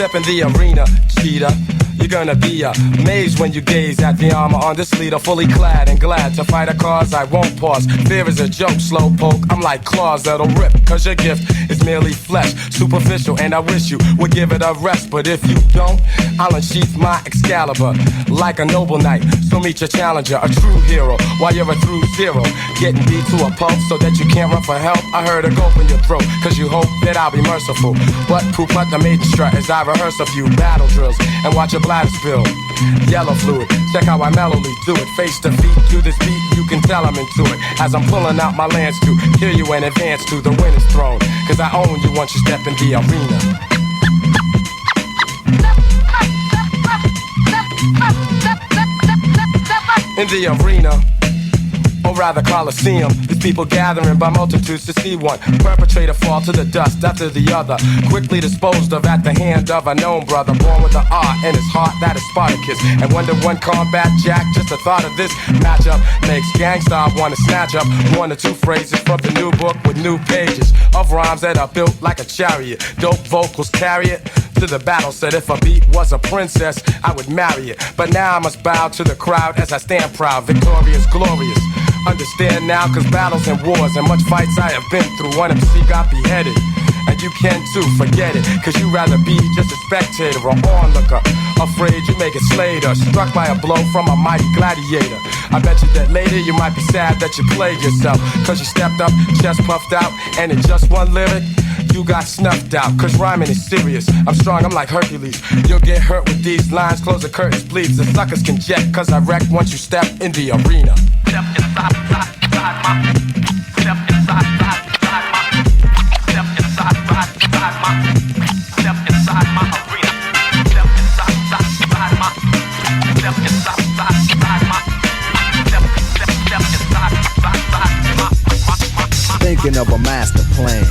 step in the arena, cheetah. You're gonna be amazed when you gaze at the armor on this leader, fully clad and glad to fight a cause I won't pause. Fear is a joke, slow poke. I'm like claws that'll rip, cause your gift is merely flesh, superficial, and I wish you would give it a rest. But if you don't, I'll unsheath my Excalibur like a noble knight. So meet your challenger, a true hero, while you're a through zero, getting beat to a pulp so that you can't run for help. I heard a gulp in your throat, cause you hope that I'll be merciful. But poop out the maiden strut as I rehearse a few battle drills and watch your bladder spill yellow fluid. Check how I mellowly do it, face to feet to this beat. You can tell I'm into it as I'm pulling out my lance to hear you in advance to the winner's throne. Cause I own you once you step in the arena. In the arena, or rather Coliseum, these people gathering by multitudes to see one perpetrator fall to the dust after the other, quickly disposed of at the hand of a known brother, born with an art in his heart that is Spartacus. And when the one combat jack, just the thought of this matchup makes gangsta wanna snatch up one or two phrases from the new book with new pages of rhymes that are built like a chariot. Dope vocals carry it to the battle, said if a beat was a princess, I would marry it. But now I must bow to the crowd as I stand proud, victorious, glorious. Understand now, cause battles and wars and much fights I have been through. One MC got beheaded, and you can too, forget it. Cause you rather be just a spectator or onlooker, afraid you may get slayed or struck by a blow from a mighty gladiator. I bet you that later you might be sad that you played yourself, cause you stepped up, chest puffed out, and in just one lyric you got snuffed out. Cause rhyming is serious, I'm strong, I'm like Hercules. You'll get hurt with these lines, close the curtains please. The suckers can jet, cause I wreck once you step in the arena. Step inside, inside my, step inside, inside my, step inside, inside my, step inside my arena. Step inside, inside my, step inside, inside my, step inside, my. Thinking of a master plan.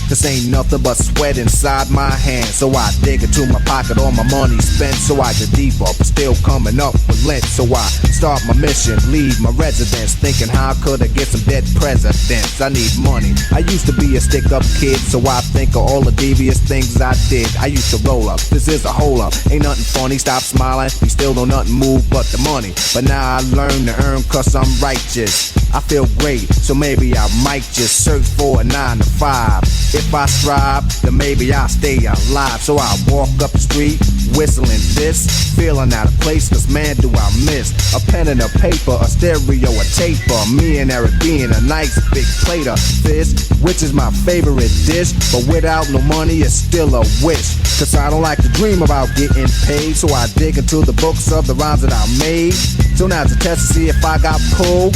This ain't nothing but sweat inside my hands. So I dig into my pocket, all my money spent. So I get deeper, but still coming up with lint. So I start my mission, leave my residence, thinking how could I get some dead presidents. I need money. I used to be a stick-up kid, so I think of all the devious things I did. I used to roll up, this is a hole up. Ain't nothing funny, stop smiling. We still don't nothing move but the money. But now I learn to earn cause I'm righteous. I feel great, so maybe I might just search for a 9 to 5. If I strive, then maybe I'll stay alive. So I walk up the street, whistling this, feeling out of place, cause man do I miss a pen and a paper, a stereo, a taper. Me and Eric being a nice big plate of fish, which is my favorite dish. But without no money, it's still a wish. Cause I don't like to dream about getting paid. So I dig into the books of the rhymes that I made. So now's a test to see if I got pulled.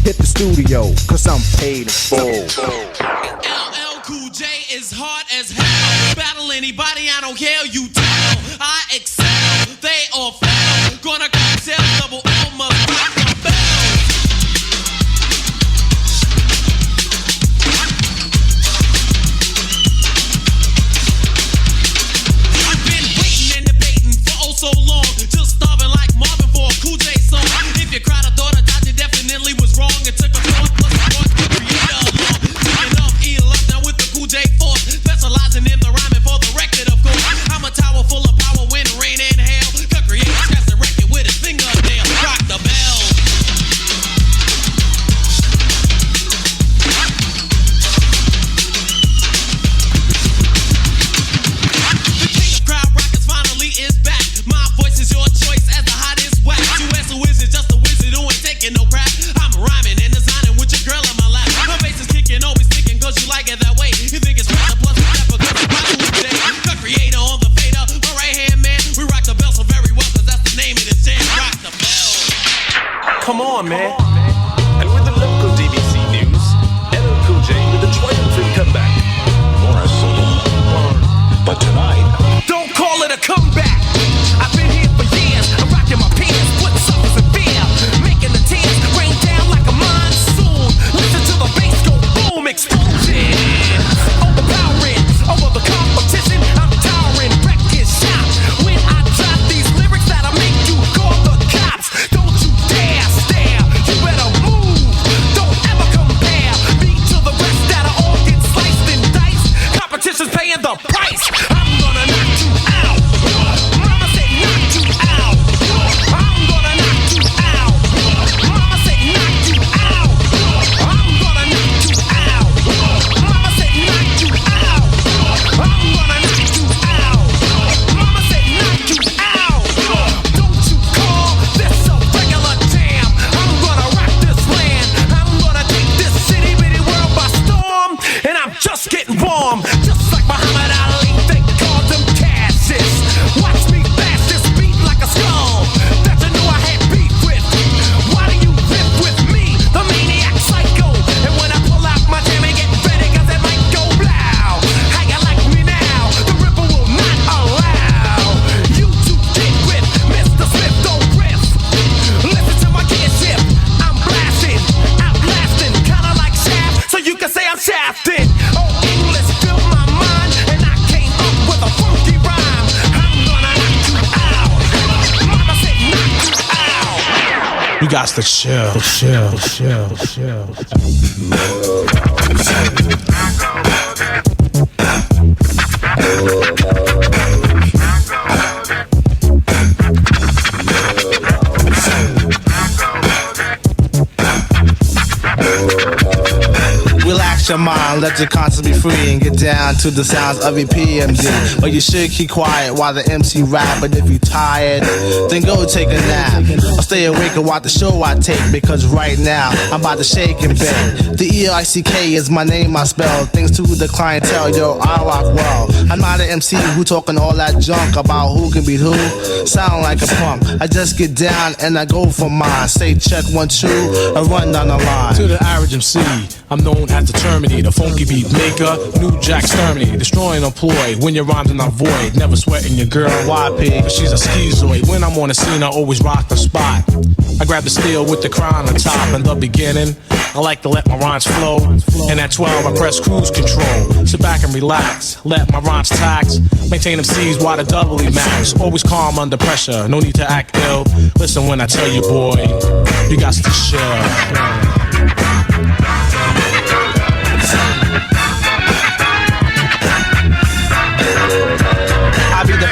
Hit the studio, cause I'm paid in full. LL Cool J is hard as hell. Battle anybody, I don't care, you tell. I excel, they all fail. Gonna cocktail, double L, must rock the bell. I've been waiting and debating for oh so long, just starving like Marvin for a Cool J song. If you cried, I thought I died, you definitely was wrong. It took a thought plus a thought to create a law. Taking off, eat love now with the Cool J force, specializing in the rhyming for the record, of course. I'm a tower full of power, wind, rain, and hail. Could create a scratch the record with his fingernail. Rock the bell. The king of crowd rockers finally is back. My voice is your choice as the hottest whack. You ask a wizard, just a wizard who ain't taking no crap. I'm rhyming and designing with your girl in my lap. My bass is kicking, always thinking cause you like it that way. You think it's rather plus step because it's rock with J. The creator on the fader, my right hand man. We rock the bell so very well cause that's the name of this jam. Rock the bell. Come on, man. And with the local DBC news, LL Cool J with a triumphant comeback. For a solo. But tonight, Don't call it a comeback. I've been here for years. I'm rocking my pants, putting suckers in fear, making the tears rain down like a monsoon. Listen to the bass go boom, explosion, overpowering over the competition. I'm towering, wrecking shop. When I drop these lyrics that'll make you call the cops. Don't you dare stare. You better move. Don't ever compare me to the rest that are all get sliced and diced. Competition's paying the price. I'm gonna You got to chill. Relax your mind, let your conscience be free, and get down to the sounds of your PMD. But you should keep quiet while the MC rap. But if you tired, then go take a nap, or stay awake and watch the show I take. Because right now I'm about to shake and bake. The EICK is my name I spell. Thanks to the clientele, yo, I rock well. I'm not an MC who talking all that junk about who can beat who. Sound like a punk. I just get down and I go for mine. Say check 1 2, I run down the line. To the average MC, I'm known as the Terminator, funky beat maker, new jack exterminator, destroying employee when your rhymes are not void. Never sweating your girl, YP, cause she's a schizoid. When I'm on the scene, I always rock the spot. I grab the steel with the crown on top. In the beginning, I like to let my rhymes flow. And at 12, I press cruise control. Sit back and relax, let my rhymes tax. Maintain them C's while the doubly max. Always calm under pressure, no need to act ill. Listen when I tell you, boy, you got to chill.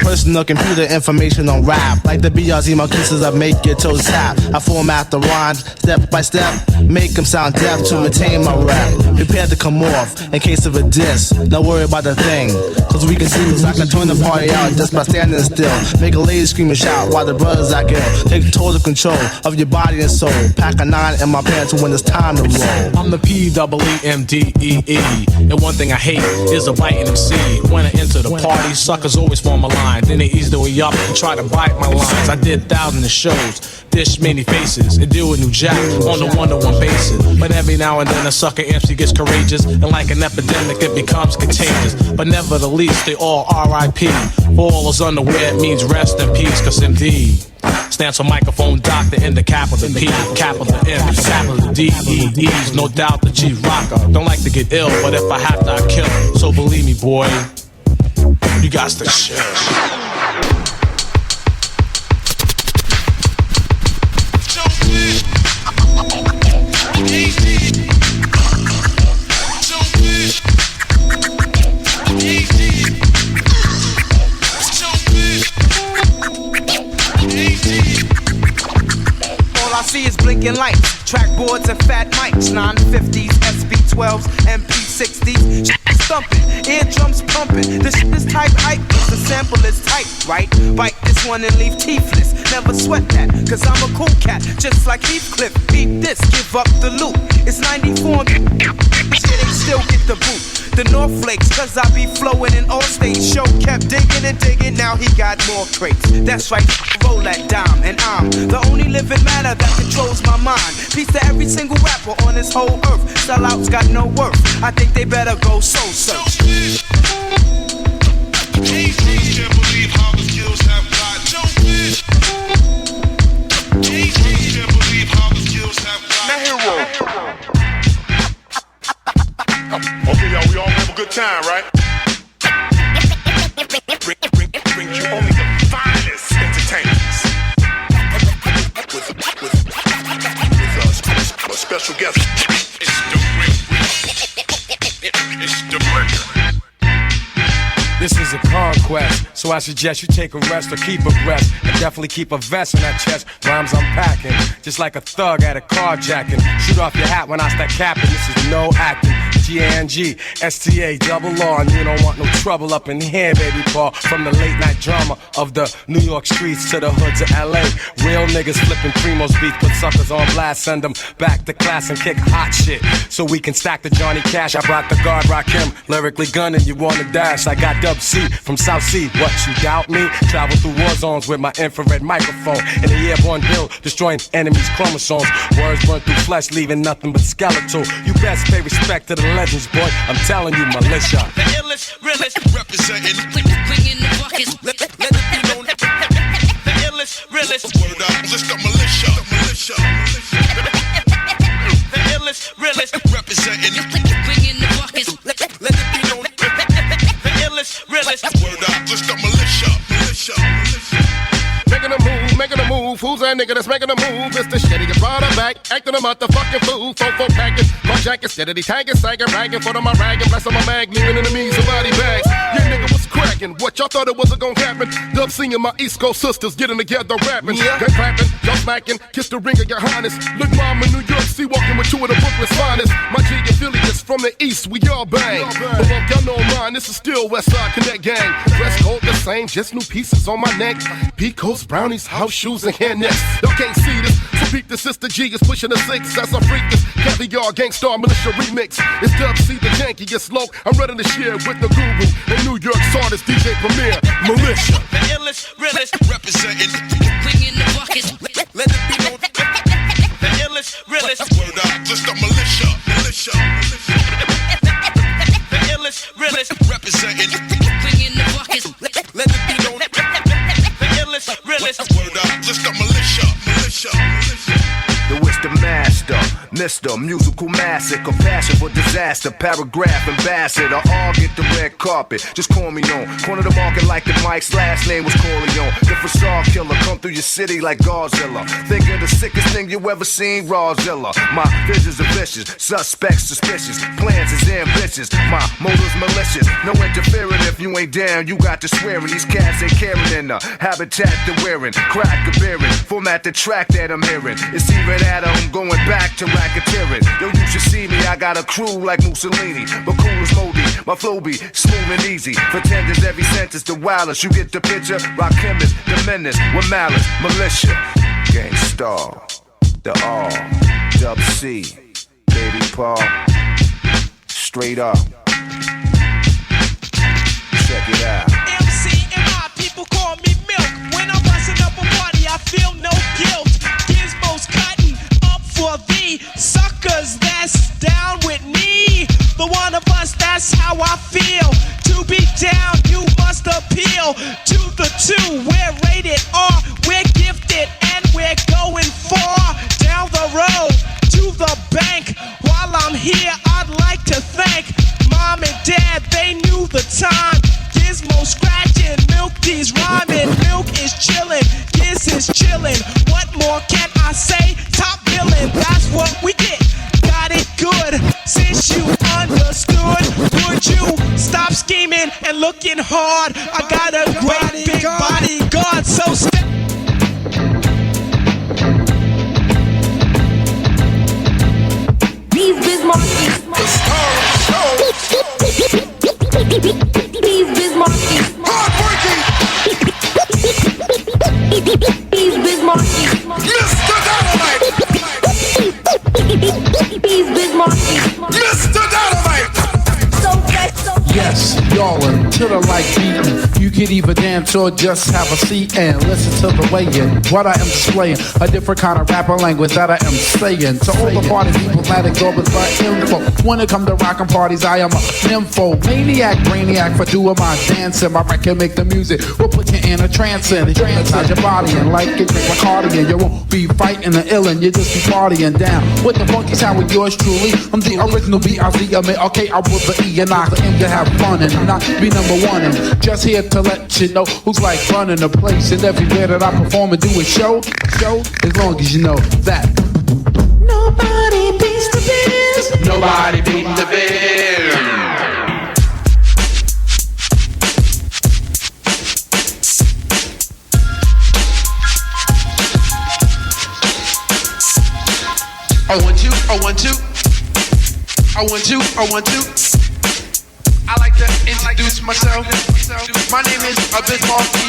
Personal computer information on rap. Like the BRZ Marquises, I make your toes tap. I format the rhymes step by step, make them sound deaf to retain my rap. Prepare to come off in case of a diss. Don't worry about the thing, cause we can do this. I can turn the party out just by standing still. Make a lady scream and shout while the brothers act ill. Take total control of your body and soul. Pack a 9 in my pants when it's time to roll. I'm the PEEMDEE, and one thing I hate is a biting MC. When I enter the party, suckers always form a line. Then they ease the way up and try to bite my lines. I did thousands of shows, dish many faces, and deal with new jack on the one-to-one basis. But every now and then a sucker MC gets courageous, and like an epidemic it becomes contagious. But never the least, they all R.I.P. For all those unaware, it means rest in peace, cause MD stands for microphone doctor in the capital P, capital M, capital D-E-E's. No doubt the chief rocker. Don't like to get ill, but if I have to, I kill. So believe me, boy, you got to chill. All I see is blinking lights, trackboards and fat mics, 950s, SB12s, MP60s. Thumping, eardrums pumping. This shit is type hype, the sample is tight, right? Bite this one and leave teethless. Never sweat that, cause I'm a cool cat, just like Heathcliff. Beat this, give up the loot. It's 94 and shit ain't still get the boot. The North Flakes, cause I be flowing in all states. Show kept digging and digging, now he got more crates. That's right, roll that dime, and I'm the only living matter that controls my mind. Peace to every single rapper on this whole earth. Sellouts got no worth, I think they better go soul search. Can't believe how the skills have got jumping. Can't believe how the skills have got. Now hero. Okay, y'all, we all have a good time, right? Bring you only the finest entertainers with a special guest. It's the breaker. This is a conquest, so I suggest you take a rest or keep a breath. And definitely keep a vest on that chest. Rhymes I'm packing, just like a thug at a carjacking. Shoot off your hat when I start capping, this is no acting. G-A-N-G, S-T-A, double R, and you don't want no trouble up in here, baby Paul. From the late night drama of the New York streets to the hoods of L.A. Real niggas flipping Primo's beats, put suckers on blast, send them back to class and kick hot shit. So we can stack the Johnny Cash, I brought the guard, rock him, lyrically gunning, you wanna dash. I got Dub C from South Sea, what you doubt me? Travel through war zones with my infrared microphone. In the airborne bill, destroying enemies' chromosomes. Words burn through flesh, leaving nothing but skeletal. You best pay respect to the legends, boy, I'm telling you, militia. The illest, realest, representing. Bringing the buckets. Let it be known. The illest, realest. Word up, list up militia. The illest, realest. Representing. Bringing the buckets. Let it be known. The illest, realest. Word up, list up militia. Making a move fools and nigga that's making a move. It's the shit, he gets brought back, acting a motherfucking fool. Folk packing, my jacket, steady tanking, sagging, ragging, foot on my rag, and bless on my mag, leaving enemies a body bag. Yeah, nigga was cracking. What y'all thought it wasn't gonna happen? Dub seeing my East Coast sisters getting together rapping, gun clapping, y'all smacking, kiss the ring of your highness. Look, mom in New York, see walking with two of the Brooklyn's finest. My G affiliates from the East, we all bang. But look, y'all know mine, this is still Westside Connect Gang. Dress code the same, just new pieces on my neck. Peacoats, brownies, house shoes, and hair nets. Y'all can't see this, so peep the Sister G is pushing a 6. That's a freak, this Caviar Gangstar Militia remix. It's Dub C, the jankiest low. I'm running the share with the guru and New York's artist DJ Premier Militia. The illest, realest, representing. Bring in the buckets. Let it be known. The illest, realest. Word out, just a militia. The illest, realest, representing. Bring in the buckets. Let it be known. The illest, realest. Word out, just a militia. The wish the master, Mr. Musical Massacre, passion for disaster, paragraph ambassador, all get the red carpet, just call me on. Corner the market like the Mike's last name was Corleone. The facade killer, come through your city like Godzilla. Think of the sickest thing you ever seen, Rawzilla. My visions are vicious, suspects suspicious, plans is ambitious, my motives malicious. No interfering if you ain't down, you got to swearing. These cats ain't caring in the habitat they're wearing. Crack a bearing, format the track that I'm hearing. It's even that I'm going back to racketeering. Yo, you should see me, I got a crew like Mussolini, but cool as Moby. My flow be smooth and easy. Pretenders, every sentence the wildest. You get the picture? Rock chemist, the menace, with malice, militia, Gangstar, the R, Dub C, Baby Paul, straight up. Check it out. MC and my people call me Milk. When I'm busting up a party, I feel no guilt. Gizmo's cutting up for the suckers that's down with me. The one of us, that's how I feel. To be down, you must appeal to the two. We're rated R, we're gifted, and we're going far down the road to the bank. While I'm here, I'd like to thank Mom and Dad, they knew the time. Gizmo scratching, Milky's rhyming, Milk is chillin', Giz is chillin'. What more can I say? Top billin', that's what we get. Got it good, since you understood. Would you stop scheming and looking hard? I got a great big bodyguard, so step. These Bismarckies. The star of the show. These Bismarckies. Heartbreaking. These Bismarckies. Mr. Dynamite. These Bismarckies. Mr. Dynamite. So fresh, so fresh. Yes, y'all until the light beaten. You can either dance or just have a seat and listen to the way in. What I am displaying, a different kind of rapper language that I am saying. To all the party people, let it go with my info. When it come to rockin' parties, I am a nympho. Maniac, brainiac for doing my dancing. My record make the music, will put you in a trance and hypnotize your body. And like it, drink my cardigan. You won't be fighting the illin', you just be partying down. With the funky sound with yours truly. I'm the original B.I.Z. I mean, okay, I was the E and I aim to have fun and not be number one. And just here to let you know who's like running the place. And everywhere that I perform and do a show, as long as you know that nobody beats the biz. Nobody beats the biz. I want you, I want you, I want you, I want you. I like to introduce myself. My name is Bismarcky,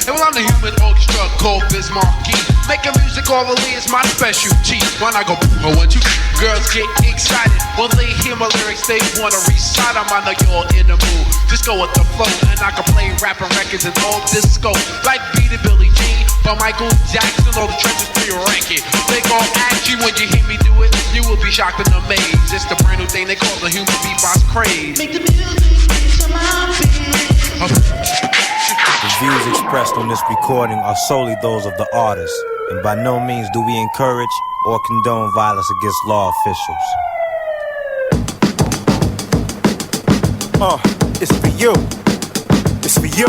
and well, I'm the human orchestra called Bismarcky. Making music orally is my specialty. When I go, I want you, girls get excited. When they hear my lyrics, they wanna recite them. I know you're in the mood. Just go with the flow, and I can play rapping records and all disco. Like Beat It, Billie Jean, by Michael Jackson, all the trenches for your ranking. They gon' ask you when you hear me do it, you will be shocked and amazed. It's the brand new thing they call the human beatbox craze. Make the music. The views expressed on this recording are solely those of the artist, and by no means do we encourage or condone violence against law officials. It's for you. It's for you.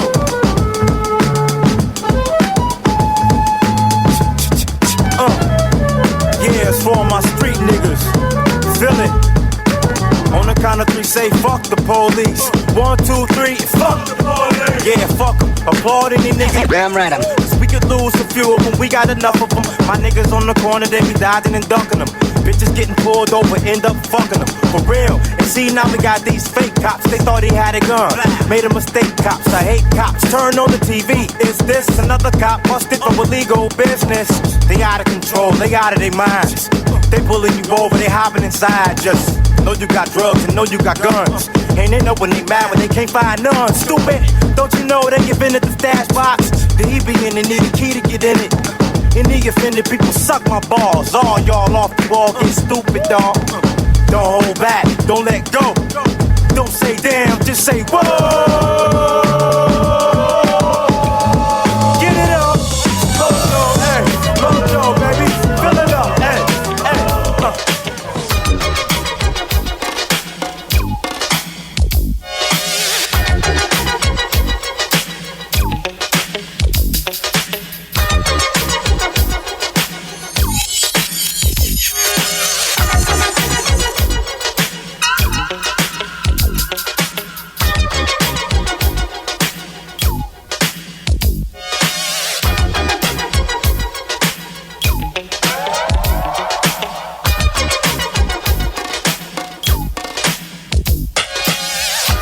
count of three, say fuck the police. 1, 2, 3, fuck the police. Yeah, fuck them. Applaud any nigga. Damn right, Cause we could lose a few of them, we got enough of them. My niggas on the corner, they be dodging and ducking them. Bitches getting pulled over, end up fucking them. For real. And see, now we got these fake cops. They thought he had a gun. Made a mistake, cops. I hate cops. Turn on the TV. Is this another cop busted for illegal business? They out of control. They out of their minds. They pulling you over. They hopping inside. Just know you got drugs and know you got guns. And they know when they mad when they can't find none. Stupid. Don't you know they give in at the stash box? The he be in and need a key to get in it. Any offended people suck my balls. All y'all off the wall get stupid, dawg. Don't hold back, don't let go. Don't say damn, just say whoa. Get it up. Mojo, hey, Mojo, baby. Fill it up, hey, hey.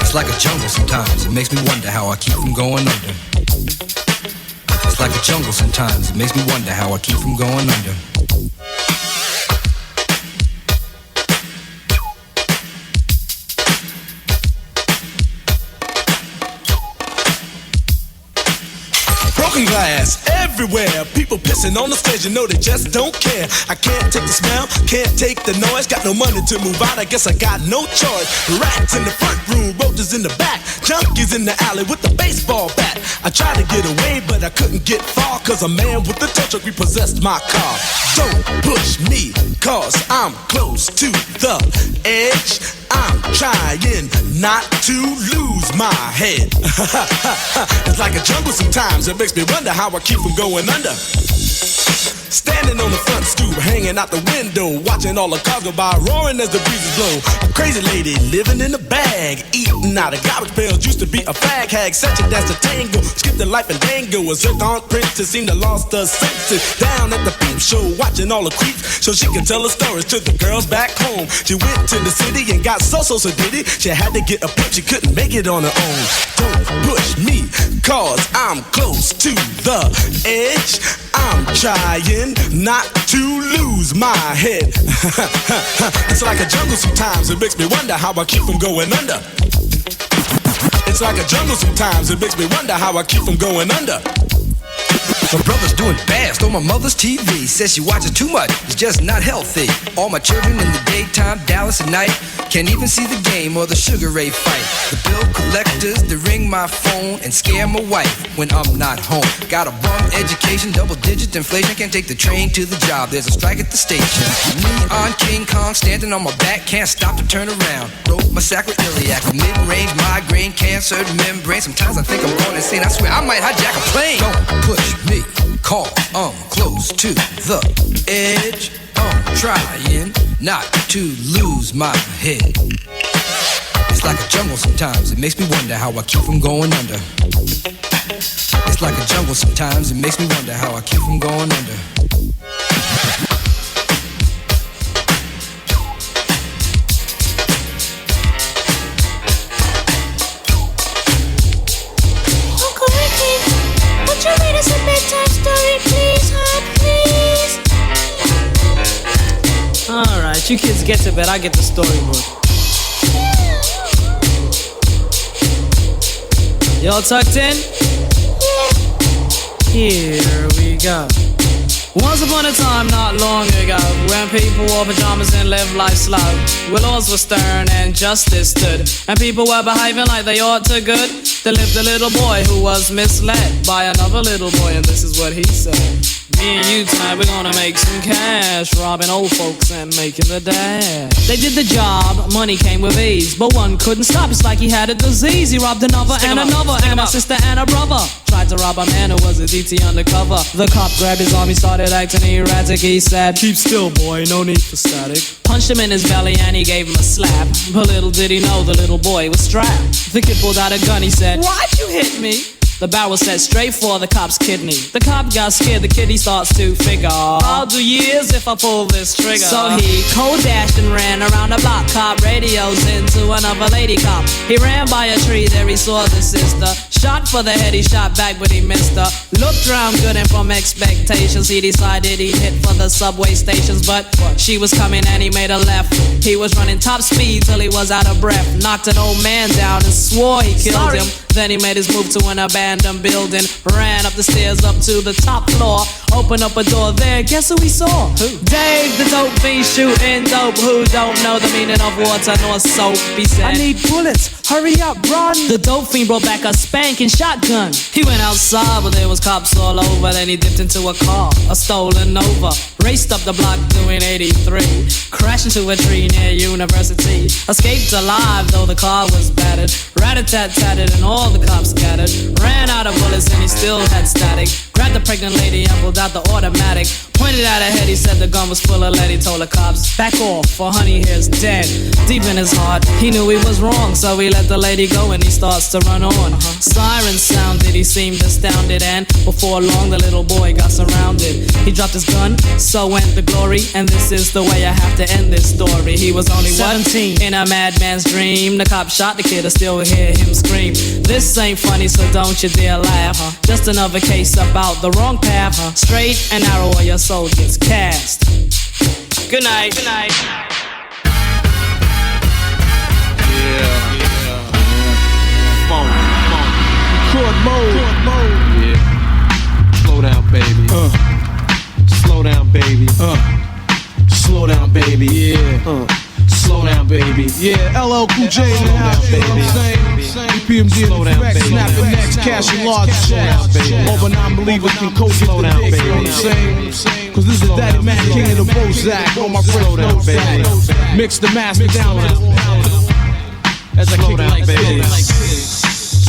It's like a jungle sometimes, it makes me wonder how I keep from going under. It's like a jungle sometimes, it makes me wonder how I keep from going under. Broken glass everywhere, people pissing on the stage, you know they just don't care. I can't take the smell, can't take the noise, got no money to move out, I guess I got no choice. Rats in the front room, roaches in the back, junkies in the alley with the baseball bat. I tried to get away, but I couldn't get far, cause a man with a tow truck repossessed my car. Don't push me, cause I'm close to the edge. I'm trying not to lose my head. It's like a jungle sometimes, it makes me wonder how I keep from going under. Standing on the front stoop, hanging out the window, watching all the cars go by, roaring as the breezes blow. A crazy lady living in a bag, eating out of garbage pails, used to be a fag hag, such a dance to tango, skipped the life and dango, a zircon princess seemed to lost her senses. Down at the peep show, watching all the creeps, so she could tell her stories to the girls back home. She went to the city and got so did it. She had to get a pimp, she couldn't make it on her own. Don't push me, cause I'm close to the edge. I'm trying not to lose my head. It's like a jungle sometimes, it makes me wonder how I keep from going under. It's like a jungle sometimes, it makes me wonder how I keep from going under. My brother's doing bad, stole my mother's TV. Says she watches too much, it's just not healthy. All my children in the daytime, Dallas at night. Can't even see the game or the Sugar Ray fight. The bill collectors, they ring my phone and scare my wife when I'm not home. Got a bum education, double-digit inflation. Can't take the train to the job, there's a strike at the station. Me on King Kong, standing on my back, can't stop to turn around. Broke my sacroiliac, mid-range migraine, cancer membrane. Sometimes I think I'm going insane, I swear I might hijack a plane. Don't push me, call, I'm close to the edge. I'm trying not to lose my head. It's like a jungle sometimes, it makes me wonder how I keep from going under. It's like a jungle sometimes, it makes me wonder how I keep from going under. Uncle Ricky, would you read us a bedtime story, please, huh, please? Alright, you kids get to bed, I get the storyboard. Y'all tucked in? Here we go. Once upon a time, not long ago, when people wore pajamas and lived life slow, where laws were stern and justice stood, and people were behaving like they ought to good, there lived a little boy who was misled by another little boy, and this is what he said. Me and you tonight, we're gonna make some cash, robbing old folks and making the dash. They did the job, money came with ease, but one couldn't stop. It's like he had a disease. He robbed another and another, and a sister and a brother. Tried to rob a man who was a DT undercover. The cop grabbed his arm, he started acting erratic. He said, "Keep still, boy, no need for static." Punched him in his belly and he gave him a slap. But little did he know the little boy was strapped. The kid pulled out a gun, he said, "Why'd you hit me?" The barrel set straight for the cop's kidney. The cop got scared, the kid he starts to figure, I'll do years if I pull this trigger. So he cold dashed and ran around the block. Cop radios into another lady cop. He ran by a tree, there he saw the sister. Shot for the head, he shot back but he missed her. Looked round good and from expectations he decided he'd hit for the subway stations. But she was coming and he made a left. He was running top speed till he was out of breath. Knocked an old man down and swore he killed him. Then he made his move to an abandoned building. Ran up the stairs up to the top floor. Opened up a door there, guess who he saw? Who? Dave the dope fiend shooting dope. Who don't know the meaning of water nor soap? He said, "I need bullets, hurry up, run." The dope fiend brought back a spanking shotgun. He went outside but there was cops all over. Then he dipped into a car, a stolen Nova. Raced up the block doing 83. Crashed into a tree near University. Escaped alive though the car was battered. Rat-a-tat-tatted and all the cops scattered. Ran out of bullets and he still had static. Grabbed the pregnant lady and pulled out the automatic. Pointed at her head, he said the gun was full of lead. He told the cops, "Back off, for honey here's dead." Deep in his heart, he knew he was wrong. So he let the lady go and he starts to run on. Sirens sounded, he seemed astounded. And before long the little boy got surrounded. He dropped his gun, so went the glory. And this is the way I have to end this story. He was only 17 in a madman's dream. The cop shot the kid, I still hear him scream. This ain't funny, so don't you dare laugh. Just another case about the wrong path. Straight and narrow or your soul gets cast. Good night. Good night. Yeah. Phone. Record mode. Yeah. Slow down, baby. Slow down, baby. Slow down, baby. Yeah. Slow down, baby. Yeah, LL Cool J in the house, you know what I'm saying? EPMD in the correct, snapping necks, cashing large checks. Over non-believers can code get the dick, you know what I'm saying? Cause this is Daddy Mac, King of the Bozak, all my friends know that. Mix the master down as I kick it like this.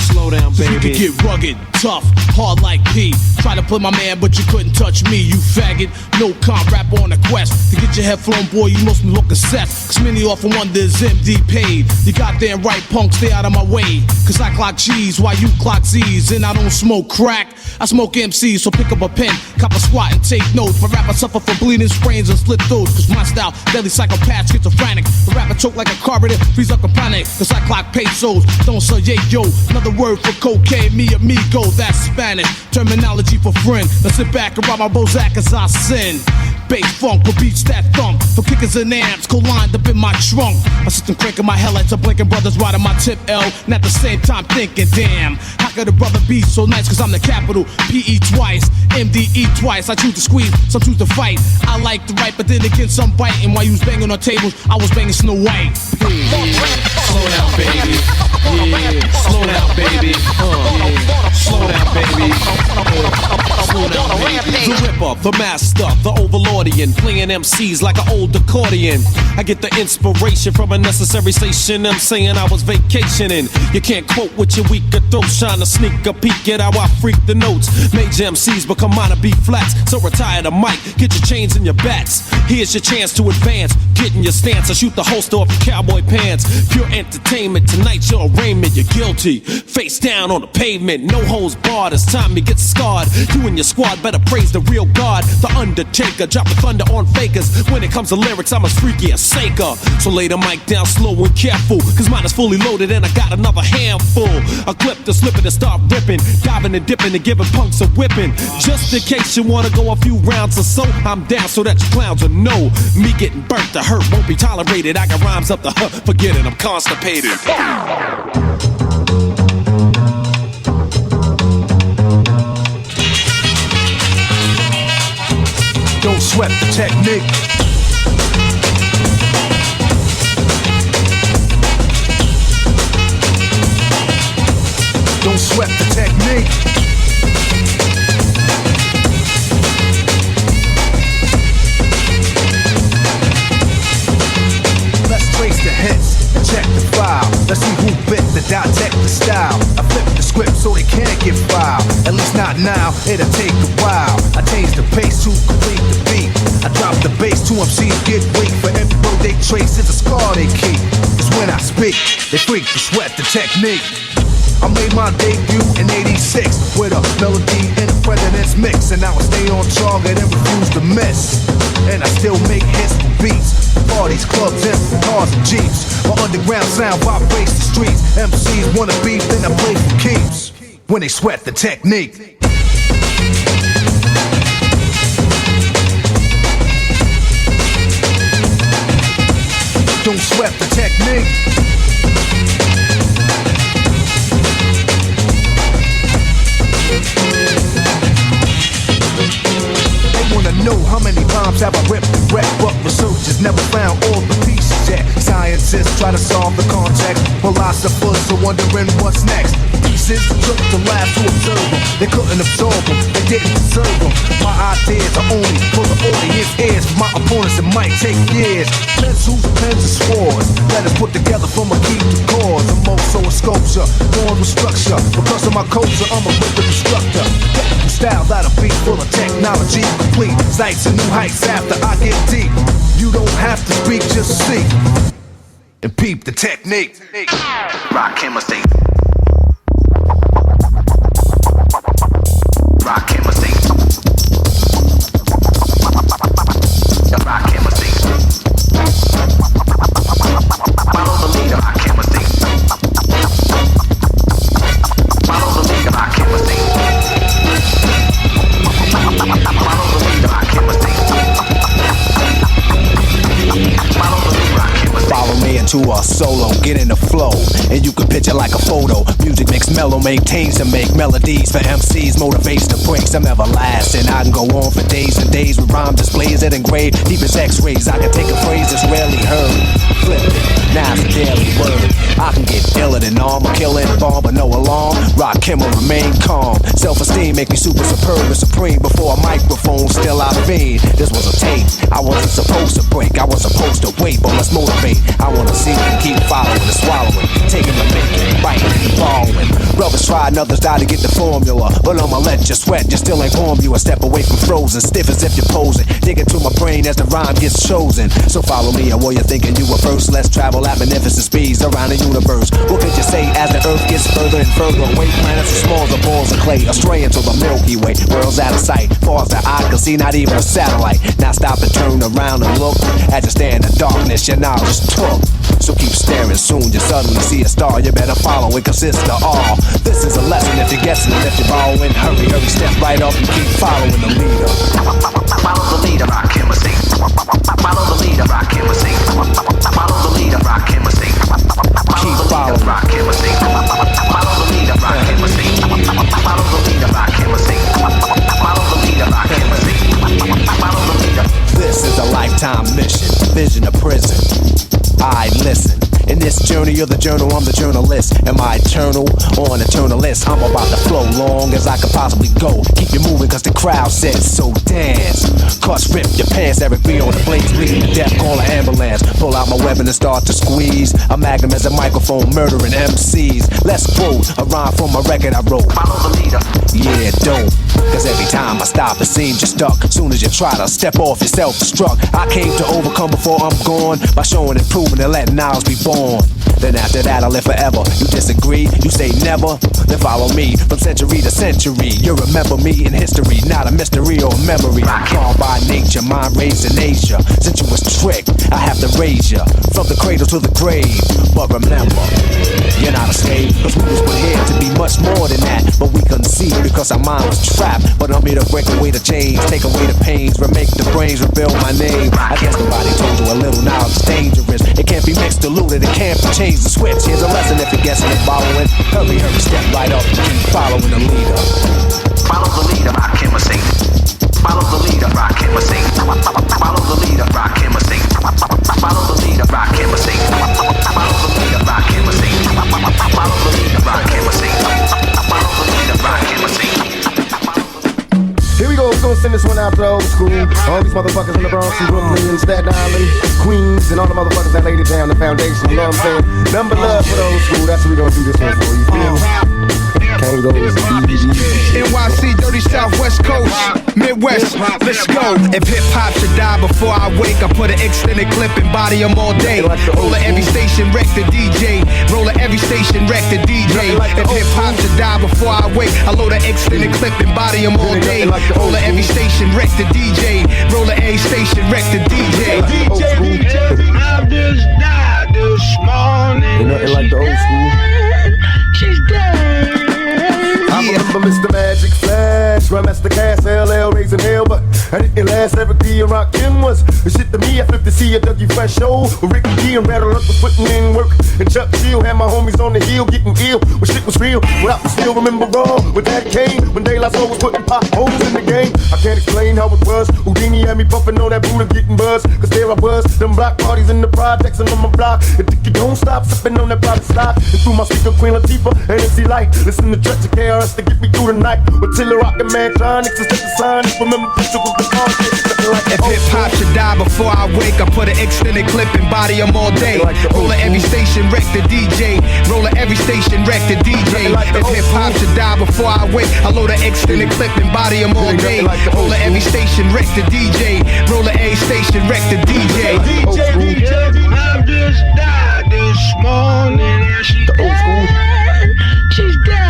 Slow down, baby. You can get rugged, tough, hard like P. Try to play my man, but you couldn't touch me, you faggot. No comp rap on the quest. To get your head flown, boy, you must be looking set. Cause many often wonder is MD paid. You goddamn right, punk, stay out of my way. Cause I clock G's while you clock Z's. And I don't smoke crack, I smoke MCs. So pick up a pen, cop a squat and take notes. For rap, I suffer from bleeding sprains and slit throats. Cause my style, deadly psychopath, schizophrenic. The rapper choke like a carburetor, freeze up a panic. Cause I clock pesos, don't say yo. Another word for cocaine, mi amigo, that's Spanish. Terminology for friend. Now sit back and rob my Bozak as I sin. Bass funk for beats that thump. For kickers and amps, co-lined up in my trunk. My system cranking my headlights are blinking, brothers riding my tip L. And at the same time thinking, damn, how could a brother be so nice? Cause I'm the capital, P-E twice, M-D-E twice. I choose to squeeze, some choose to fight. I like to write, but then again some biting. While you was banging on tables, I was banging Snow White. Slow down, baby. Yeah, slow down, baby. Slow down, baby. Slow down, baby. The ripper, the master, the overlordian, playing MCs like an old accordion. I get the inspiration from a necessary station. I'm saying I was vacationing. You can't quote with your weaker throats, trying to sneak a peek at how I freak the notes. Major MCs become minor B flats, so retire the mic, get your chains and your bats. Here's your chance to advance, get in your stance. I shoot the holster off your cowboy pants. Pure entertainment, tonight your arraignment, you're guilty. Face down on the pavement, no holds barred. It's time you get scarred. You and your squad better praise the real God, the Undertaker, dropping thunder on fakers. When it comes to lyrics, I'm as freaky as Saker. So lay the mic down slow and careful, cause mine is fully loaded and I got another handful. A clip to slip it and start ripping, diving and dipping and giving punks a whipping. Just in case you wanna go a few rounds or so, I'm down so that you clowns will know. Me getting burnt to hurt won't be tolerated. I got rhymes up the forget it, I'm constipated. Don't sweat the technique. Don't sweat the technique. Not now, it'll take a while. I change the pace to complete the beat. I drop the bass to MCs get weak. For every road they trace, it's a scar they keep. It's when I speak, they freak to sweat the technique. I made my debut in '86 with a melody and a president's mix, and now I stay on target and refuse to miss. And I still make hits for beats, parties, clubs, and cars and jeeps. My underground sound vibrates the streets. MCs wanna beef, then I play for keeps. When they sweat the technique. Don't sweat the technique. They wanna know how many rhymes have I ripped and wrecked, but researchers never found all the pieces yet. Scientists try to solve the context, philosophers are wondering what's next. Pieces took the lab to observe them. They couldn't absorb them, they didn't deserve them. My ideas are only for the audience ears. For my opponents it might take years. Pencils, pens, and swords, letters put together from a key to chords. I'm also a sculpture, born with structure. Because of my culture, I'm a rhythm instructor. Technical style that'll be full of technology, complete sights and new heights after I get deep. You don't have to speak, just see and peep the technique. Rock chemistry. Rock chemistry. Rock chemistry. Follow the leader. Rock chemistry. Follow the leader. Rock chemistry. Follow the leader. Rock chemistry. Follow me into a solo, get in the flow, and you can picture like a photo. Music makes mellow, maintains to make melodies for MCs, motivates to breaks them everlasting. I can go on for days and days with rhyme displays that engrave deep as X-rays. I can take a phrase that's rarely heard, flip it, now it's a daily word. I can get iller than armor, killing a bomb, but no alarm. Rock him or remain calm. Self-esteem make me super superb and supreme. Before a microphone, still I fiend. This was a tape I wasn't supposed to break. I was supposed to wait, but let's motivate. I wanna see and keep following and swallowing, taking the making, biting and borrowing. Brothers try and others die to get the formula, but I'ma let you sweat, you still ain't warm. You a step away from frozen, stiff as if you're posing. Dig into my brain as the rhyme gets chosen. So follow me, or what you're thinking you were first. Let's travel at magnificent speeds around the universe. What could you say as the earth gets further and further away? Planets are small as balls of clay, astray into the Milky Way. World's out of sight, far as the eye can see, not even a satellite. Now stop and turn around and look. As you stare in the darkness, your knowledge took. So keep staring, soon you suddenly see a star. You better follow, it consists of all. This is a lesson if you're guessing, and if you're borrowing, hurry, hurry, step right up and keep following the leader. Follow the leader, rock him or sing. Follow the leader, rock him or sing. Follow the leader, rock him or sing. Keep following, rock him or sing. Follow the leader, rock him or sing. Follow the leader, rock him or sing. Follow the leader, rock him or sing. Follow the leader. This is a lifetime mission, vision of prison. I listen. In this journey, you're the journal, I'm the journalist. Am I eternal or an eternalist? I'm about to flow long as I could possibly go. Keep you moving cause the crowd says so. Dance, cuss, rip your pants. Eric B on the blades, bleeding to death, call an ambulance. Pull out my weapon and start to squeeze. A magnum as a microphone, murdering MCs. Let's quote a rhyme from a record I wrote. Follow the leader. Yeah, don't. Cause every time I stop, it seems you're stuck. Soon as you try to step off, you're self-destruct. I came to overcome before I'm gone by showing and proving and letting ours be born. Then after that I live forever. You disagree? You say never? Then follow me from century to century. You remember me in history, not a mystery or a memory. I'm called by nature, mind raised in Asia. Since you was tricked, I have to raise you from the cradle to the grave. But remember, you're not a slave, cause we was put here to be much more than that. But we couldn't see because our mind was trapped. But I'm here to break away the chains, take away the pains, remake the brains, rebuild my name. I guess nobody told you a little knowledge is dangerous. It can't be mixed, diluted, it can't be changed the switch. Here's a lesson if you're guessing and following. Hurry, hurry, step right up and keep following the leader. Follow the leader, rock him or sing. Follow the leader, rock him or sing. Follow the leader, rock him or sing. Follow the leader, rock him or sing. Follow the leader, rock him or sing. Follow the leader, rock him or sing. Follow the leader, rock him or sing. Here we go, we're gonna send this one out to old school. All these motherfuckers in the Bronx and Brooklyn and Staten Island, Queens, and all the motherfuckers that laid it down, the foundation, you know what I'm saying? Number love for the old school, that's what we gonna do this one for, you feel me? NYC, dirty Southwest Coast, Midwest, let's go. If hip hop should die before I wake, I put an extended clip and body them all day. Roll at every station, wreck the DJ. Roll at every station, wreck the DJ. If hip hop should die before I wake, I load an extended clip and body them all day. Roll at every station, wreck the DJ. Roll at every station, wreck the DJ. I just died this morning. Ain't nothing like the old school. She's dead. I remember Mr. Magic Flash, Grandmaster Cass, LL raising hell, but I didn't last. Eric D and Rakim was the shit to me. I flipped to see a Dougie Fresh show with Ricky D and Rattle Up was putting in work. And Chuck Chill had my homies on the hill getting ill when shit was real. Without the still remember raw with that cane when De La Soul was putting potholes in the game. I can't explain how it was. Houdini had me puffing on that Buddha getting buzzed. Cause there I was, them block parties in the projects and on my block. And think you don't stop sipping on that private stock. And through my speaker Queen Latifah and NC Light. Listen to Trek to KRS to get me through the night. With Tiller Rockin' Mantronics and set the sign. Remember picture with the car. If hip hop should die before I wake, I put an extended clip and body them all day. Roll at every station, wreck the DJ. Roll at every station, wreck the DJ. If hip hop should die before I wake, I load an extended clip and body them all day. Roll at every station, wreck the DJ. Roll at every station, wreck the DJ. I just died this morning. She's dead. She's dead.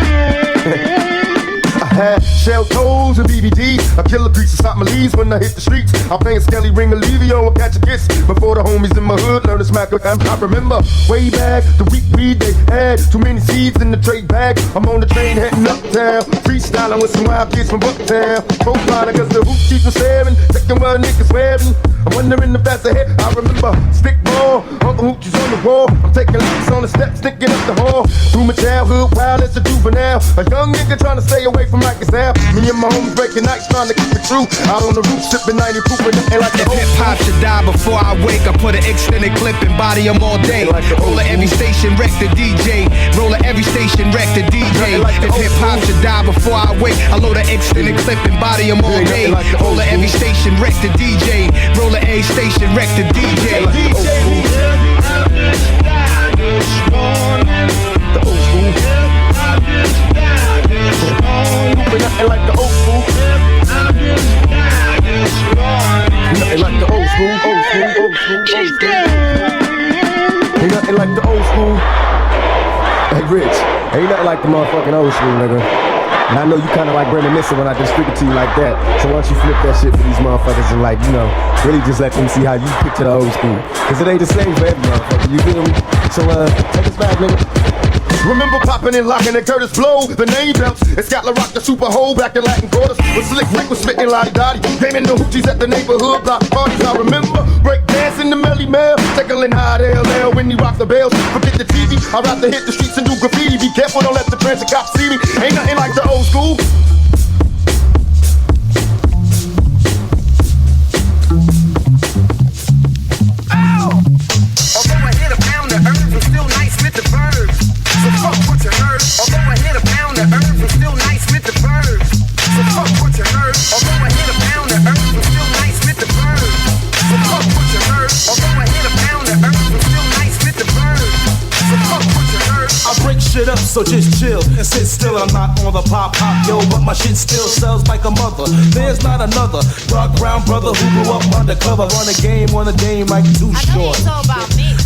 I had shell toes and BBD. I kill a piece of stop my leaves when I hit the streets. I'm playing Skelly Ring Olivio and catch a kiss before the homies in my hood learn to smack a I remember way back the weed they had too many seeds in the trade bag. I'm on the train heading uptown, freestyling with some wild kids from Bucktown. Profiling cause the hoop keeps me staring, checking what niggas wearing. I'm wondering if that's ahead. I remember stickball, Uncle Hoochie's on the wall. I'm taking leaps on the steps, sticking up the hall. Through my childhood, wild as a juvenile. A young nigga trying to stay away from like his now. Me and my homies breaking nights trying to keep it true. Out on the roof, sipping 90 proof and nothing like the hip hop should die before I wake. I put an extended clip and body them all day. Roll at every station, wreck the DJ. Roll at every station, wreck the DJ. If hip hop should die before I wake, I load an extended clip and body them all day. Roll at every station, wreck the DJ. Roll at every station, wreck the DJ. I just died this morning. The old school. I just died this morning. Nothing like the old school. I just died this morning. Nothing like the old school. Old school, old school, old She's school. dead. Ain't nothing like the old school. Hey Rich, ain't nothing like the motherfucking old school, nigga. And I know you kinda like reminiscing when I just speak it to you like that. So why don't you flip that shit for these motherfuckers and like, you know, really just let them see how you picture the old school. Cause it ain't the same for every motherfucker, you feel me? So take us back, nigga. Remember popping and locking and Curtis Blow, the name belts. And Scotland Rock the super hole back in Latin quarters. With Slick Rick was spitting Lottie Dottie. Came in the hoochies at the neighborhood block parties. I remember break dancing the Melly Mel. Tickling hard LL when he rocked the bells. Forget the TV, I'd rather hit the streets and do graffiti. Be careful, don't let the transit cops see me. Ain't nothing like the old school. Although I hit a pound of herbs, I'm still nice with the verbs. So fuck what you heard. Although I hit a pound of herbs, I'm still nice with the verbs. So fuck what you heard. Although I hit a pound of herbs, I'm still nice with the verbs. So fuck what you heard. Although I hit a pound of herbs, I'm still nice with the verbs. So fuck what you heard. I break shit up, so just chill and sit still. I'm not on the pop, yo, but my shit still sells like a mother. There's not another dark brown brother who grew up undercover. Run a game on a dame like Too Short.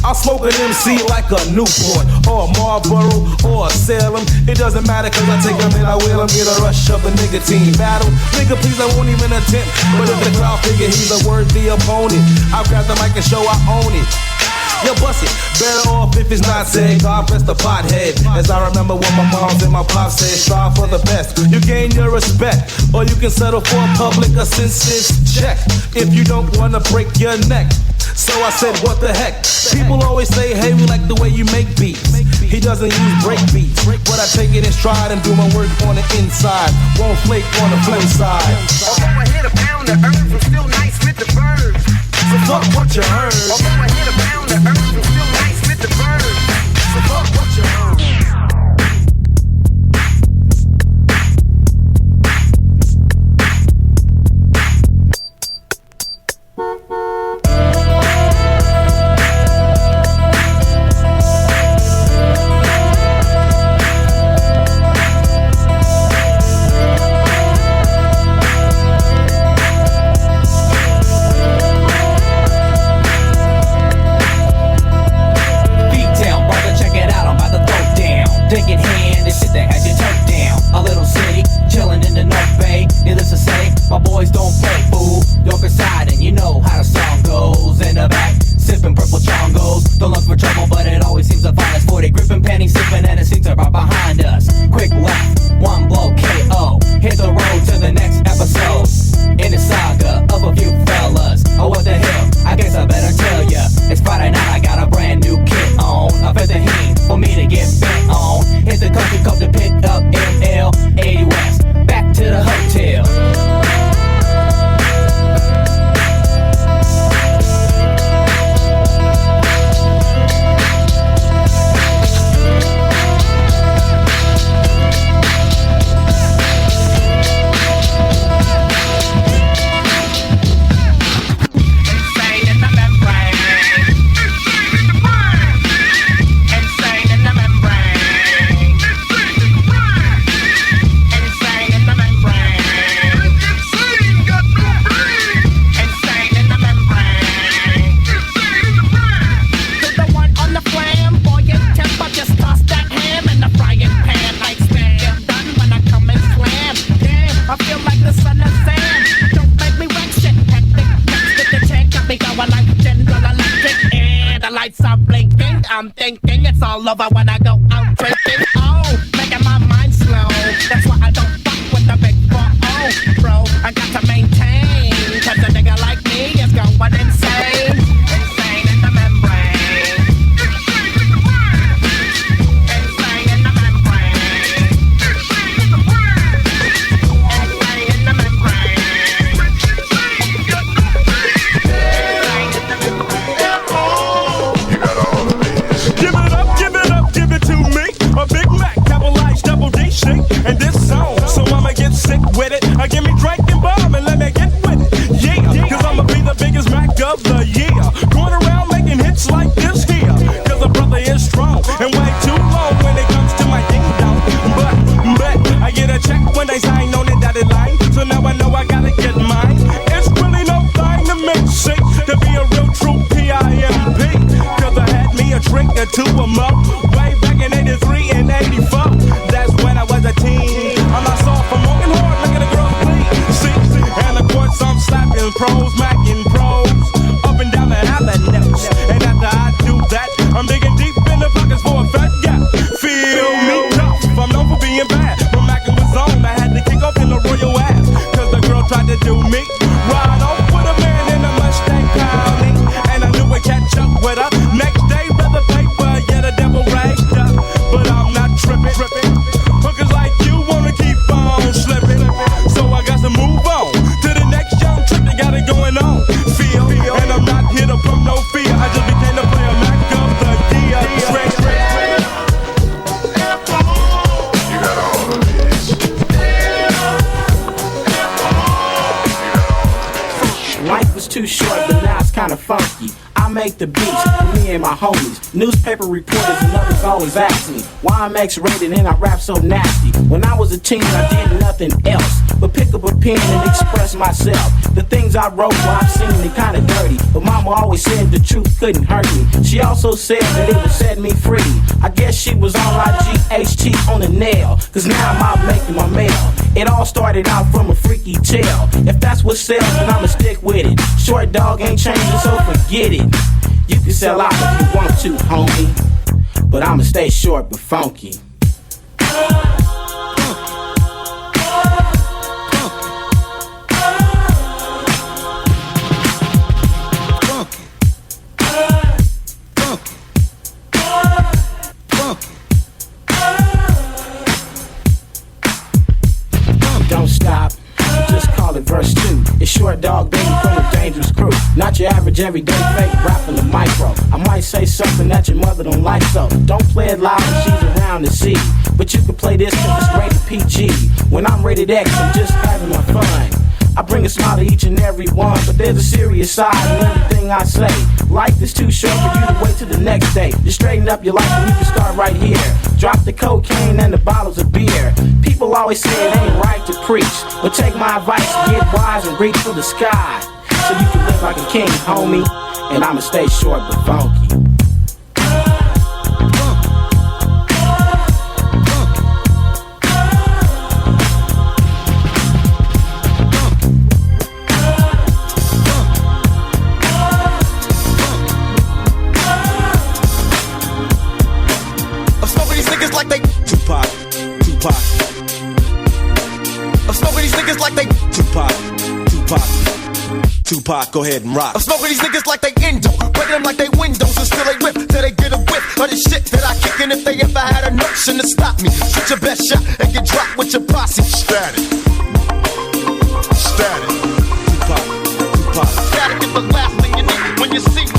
I smoke an MC like a Newport or a Marlboro or a Salem. It doesn't matter cause I take them and I will them. Get a rush of a nicotine battle. Nigga, please, I won't even attempt. But if the crowd figure he's a worthy opponent, I'll grab the mic and show I own it. Yo, bust it. Better off if it's not said. God bless the pothead. As I remember what my moms and my pops said, strive for the best. You gain your respect, or you can settle for a public assistance check if you don't wanna break your neck. So I said, what the heck? People always say, hey, we like the way you make beats. He doesn't use break beats, but I take it in stride and do my work on the inside. Won't flake on the flip side. Although I hit a pound of herbs, I'm still nice with the verbs. So fuck what you heard. Although I hit a pound of herbs, I'm still nice with the verbs. So fuck what you heard. lights are blinking. I'm thinking it's all over when I go out drinking. Oh, making my mind slow. That's why I don't fuck with the big 4-0, bro. I got to maintain, cause a nigga like me is going insane. Insane in the membrane. Insane in the membrane. Insane in the membrane. Give it to me. A Big Mac, cappellas, double D shake, and this song. So I'ma get sick with it. Give me drink and bomb and let me get with it. Yeah, cause I'ma be the biggest Mac of the year. Going around making hits like this here. Cause a brother is strong and way too long when it comes to my ding dong. But I get a check when they sign on the dotted line. So now I know I gotta get mine. It's really no thing to mix it, to be a real true PIMP. Cause I had me a drink or two a month. Way back in 83 and 84. That's when I was a teen. I'm not soft, I'm working hard, look at the girls clean. See, and of course I'm slapping pros, macking pros, up and down the avenues. And after I do that, I'm digging deep in the pockets for a fat gap. Feel me tough, I'm known for being bad. When macking was on, I had to kick off in the royal ass. Cause the girl tried to do me. Ride off with a man in a Mustang County. And I knew I'd catch up with her. Next day, read the paper, yeah, the devil raised up. But I'm not tripping. Hookers like you wanna keep on slipping. So I got to move on to the next young trick that got it going on. Feel, and I'm not here to pump no fear. I just became the player Mac of the year. You got all of these. Life was too short, but now it's kinda funky. I make the beats for me and my homies. Newspaper reporters and others always ask me why I'm X-rated and I rap so nasty. When I was a teen, I did nothing else but pick up a pen and express myself. The things I wrote, well, I've seen it kinda dirty, but mama always said the truth couldn't hurt me. She also said that it would set me free. I guess she was on IGHT on the nail, cause now I'm out making my mail. It all started out from a freaky tale. If that's what sells, then I'ma stick with it. Short dog ain't changing, so forget it. You can sell out if you want to, homie, but I'ma stay short but funky. Don't stop, just call it verse 2. It's short dog baby from a dangerous crew. Not your average everyday fake rapping the micro. I might say something that your mother don't like, so don't play it loud when she's around to see. But you can play this cause it's rated PG. When I'm rated X, I'm just having my fun. I bring a smile to each and every one, but there's a serious side in everything I say. Life is too short for you to wait till the next day. Just straighten up your life and you can start right here. Drop the cocaine and the bottles of beer. People always say it ain't right to preach, but take my advice, get wise and reach for the sky. So you can live like a king, homie, and I'ma stay short but funky. Like they Tupac. I'm smoking these niggas like they Tupac, go ahead and rock. I'm smoking these niggas like they Indo, breaking them like they windows and still they rip till they get a whip of the shit that I kick. And if they ever had a notion to stop me, shoot your best shot and get dropped with your posse. Static. Tupac. Static is the last thing you need when you see me.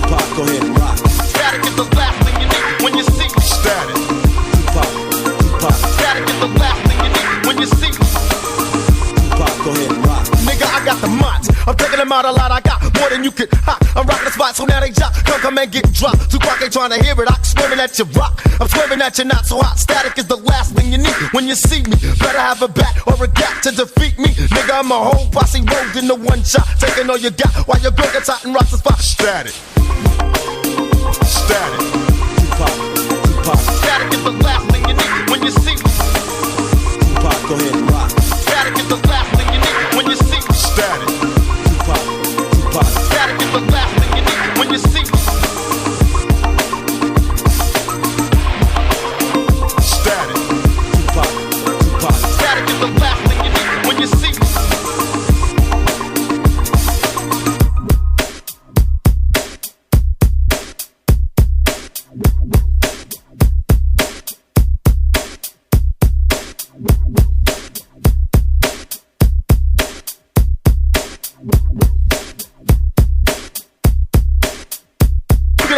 Tupac, go ahead and rock. Static is the last thing you need when you see me. Static. Tupac. Static is the last thing you need when you see me. Tupac, go ahead and rock. Nigga, I got the mods. I'm taking them out a lot. I got more than you could hop. I'm rocking the spot, so now they drop. Come and get dropped. Tupac ain't trying to hear it. I'm swearing at your rock. I'm swearing at you not so hot. Static is the last thing you need when you see me. Better have a bat or a gap to defeat me. Nigga, I'm a whole posse rolled into one shot. Taking all you got while your girl gets hot and rocks the spot. Static. Tupac. Static is the last thing you need when you see me. Tupac, go ahead and rock. Static is the last thing you need when you see me. Static. Tupac. Static is the last thing you need when you see me.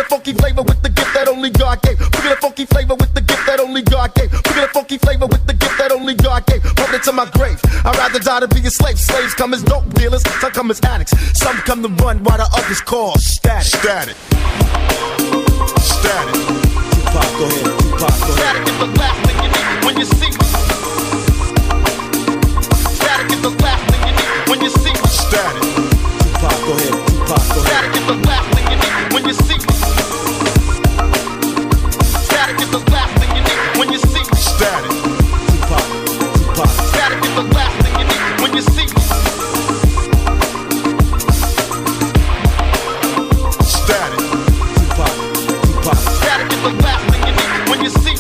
funky flavor with the gift that only God gave. We get a funky flavor with the gift that only God gave. We get a funky flavor with the gift that only God gave. Hold it to my grave. I'd rather die to be a slave. Slaves come as dope dealers, some come as addicts. Some come to run while the others call static. Static. Static. Tupac, go ahead. Tupac, go ahead. Static is the last thing you need when you see me. Static is the last thing you need when you see me. Static. Tupac, go ahead. Tupac, go ahead. Static is the last thing you need when you see me. Static is the last thing you need when you see me. Static. Tupac, Tupac. Static is the last thing you need when you see me. Static. Tupac, Tupac. Static is the last thing you need when you see me.